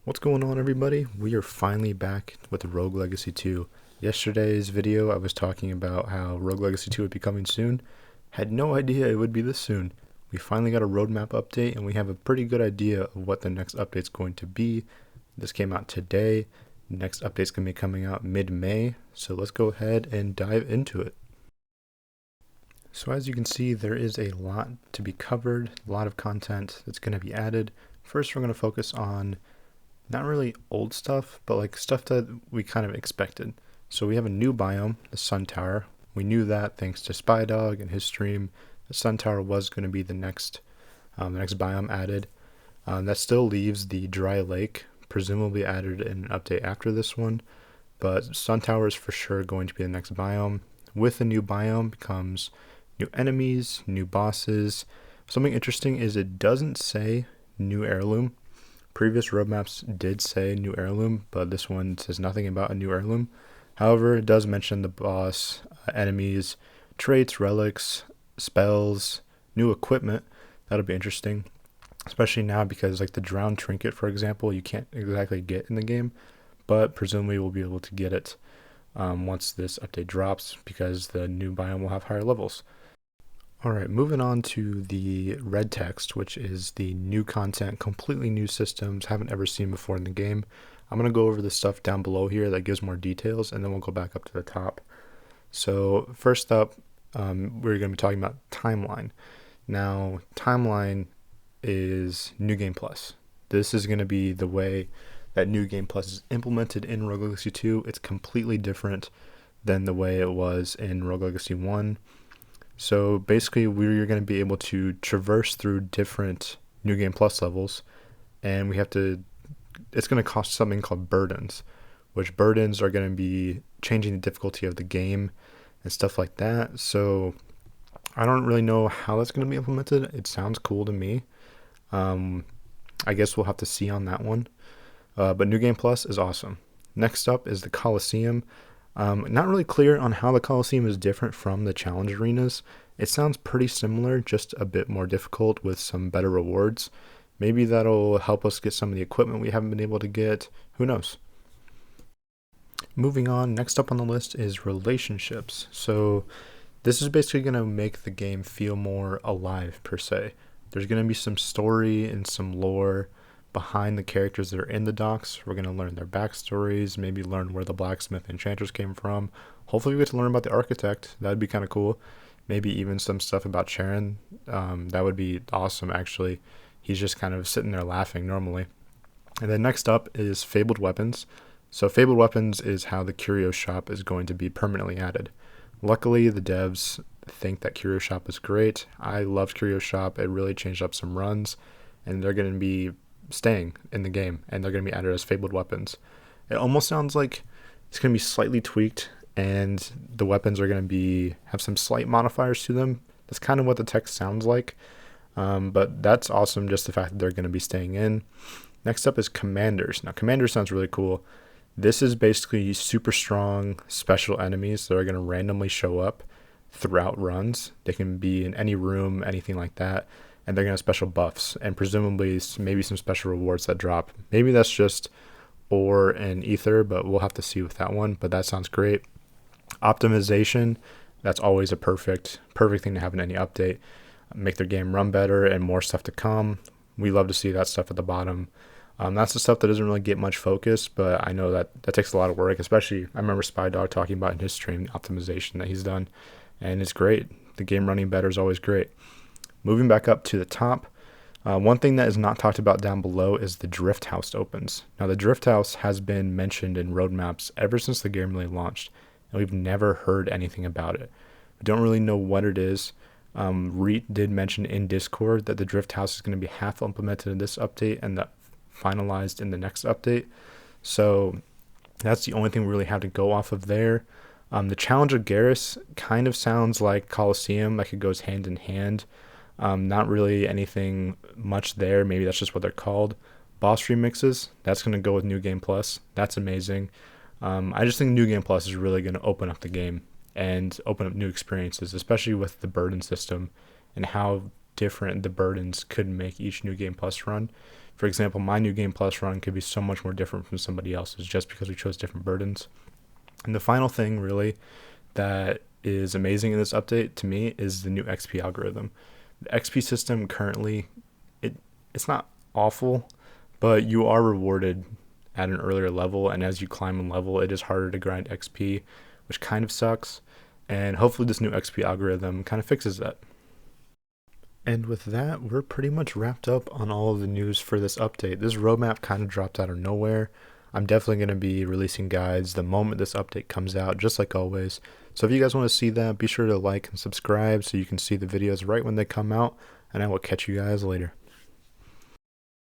What's going on, everybody? We are finally back with Rogue Legacy 2. Yesterday's video I was talking about how Rogue Legacy 2 would be coming soon. Had no idea it would be this soon. We finally got a roadmap update and we have a pretty good idea of what the next update's going to be. This came out today. Next update's going to be coming out mid-May, so let's go ahead and dive into it. So as you can see, there is a lot to be covered, a lot of content that's going to be added. First, we're going to focus on not really old stuff, but like stuff that we kind of expected. So we have a new biome, the Sun Tower. We knew that thanks to SpyDog and his stream. The Sun Tower was going to be the next biome added. That still leaves the Dry Lake, presumably added in an update after this one. But Sun Tower is for sure going to be the next biome. With the new biome comes new enemies, new bosses. Something interesting is it doesn't say new heirloom. Previous roadmaps did say new heirloom, but this one says nothing about a new heirloom. However, it does mention the boss, enemies, traits, relics, spells, new equipment. That'll be interesting, especially now because like the drowned trinket, for example, you can't exactly get in the game, but presumably we'll be able to get it once this update drops because the new biome will have higher levels. Alright, moving on to the red text, which is the new content, completely new systems, haven't ever seen before in the game. I'm going to go over the stuff down below here that gives more details, and then we'll go back up to the top. So first up, we're going to be talking about Timeline. Now, Timeline is New Game Plus. This is going to be the way that New Game Plus is implemented in Rogue Legacy 2. It's completely different than the way it was in Rogue Legacy 1. So basically, we're going to be able to traverse through different New Game Plus levels, and it's going to cost something called burdens, which burdens are going to be changing the difficulty of the game and stuff like that. So I don't really know how that's going to be implemented. It sounds cool to me. I guess we'll have to see on that one. But New Game Plus is awesome. Next up is the Coliseum. Not really clear on how the Coliseum is different from the challenge arenas. It sounds pretty similar, just a bit more difficult with some better rewards. Maybe that'll help us get some of the equipment we haven't been able to get. Who knows? Moving on, next up on the list is relationships. So this is basically going to make the game feel more alive, per se. There's going to be some story and some lore behind the characters that are in the docks. We're going to learn their backstories, maybe learn where the blacksmith and enchanters came from. Hopefully we get to learn about the architect. That'd be kind of cool. Maybe even some stuff about Charon. That would be awesome, actually. He's just kind of sitting there laughing normally. And then next up is Fabled Weapons. So Fabled Weapons is how the Curio Shop is going to be permanently added. Luckily, the devs think that Curio Shop is great. I loved Curio Shop. It really changed up some runs, and they're going to be staying in the game, and they're going to be added as Fabled Weapons. It almost sounds like it's going to be slightly tweaked, and the weapons are going to have some slight modifiers to them. That's kind of what the text sounds like, but that's awesome, just the fact that they're going to be staying in. Next up is Commanders. Now, Commanders sounds really cool. This is basically super strong special enemies that are going to randomly show up throughout runs. They can be in any room, anything like that, and they're going to have special buffs and presumably maybe some special rewards that drop. Maybe that's just ore and ether, but we'll have to see with that one. But that sounds great. Optimization, that's always a perfect thing to have in any update. Make their game run better and more stuff to come. We love to see that stuff at the bottom. That's the stuff that doesn't really get much focus, but I know that takes a lot of work, especially I remember SpyDog talking about in his stream the optimization that he's done, and it's great. The game running better is always great. Moving back up to the top, one thing that is not talked about down below is the Drift House opens. Now, the Drift House has been mentioned in roadmaps ever since the game really launched, and we've never heard anything about it. We don't really know what it is. Reet did mention in Discord that the Drift House is going to be half implemented in this update and that finalized in the next update. So that's the only thing we really have to go off of there. The Challenge of Garrus kind of sounds like Coliseum, like it goes hand in hand. Not really anything much there. Maybe that's just what they're called. Boss remixes, that's going to go with New Game Plus. That's amazing. I just think New Game Plus is really going to open up the game and open up new experiences, especially with the burden system and how different the burdens could make each New Game Plus run. For example, my New Game Plus run could be so much more different from somebody else's just because we chose different burdens. And the final thing, really, that is amazing in this update to me is the new XP algorithm. The XP system currently, it's not awful, but you are rewarded at an earlier level, and as you climb in level, it is harder to grind XP, which kind of sucks. And hopefully this new XP algorithm kind of fixes that. And with that, we're pretty much wrapped up on all of the news for this update. This roadmap kind of dropped out of nowhere. I'm definitely going to be releasing guides the moment this update comes out, just like always. So if you guys want to see that, be sure to like and subscribe so you can see the videos right when they come out, and I will catch you guys later.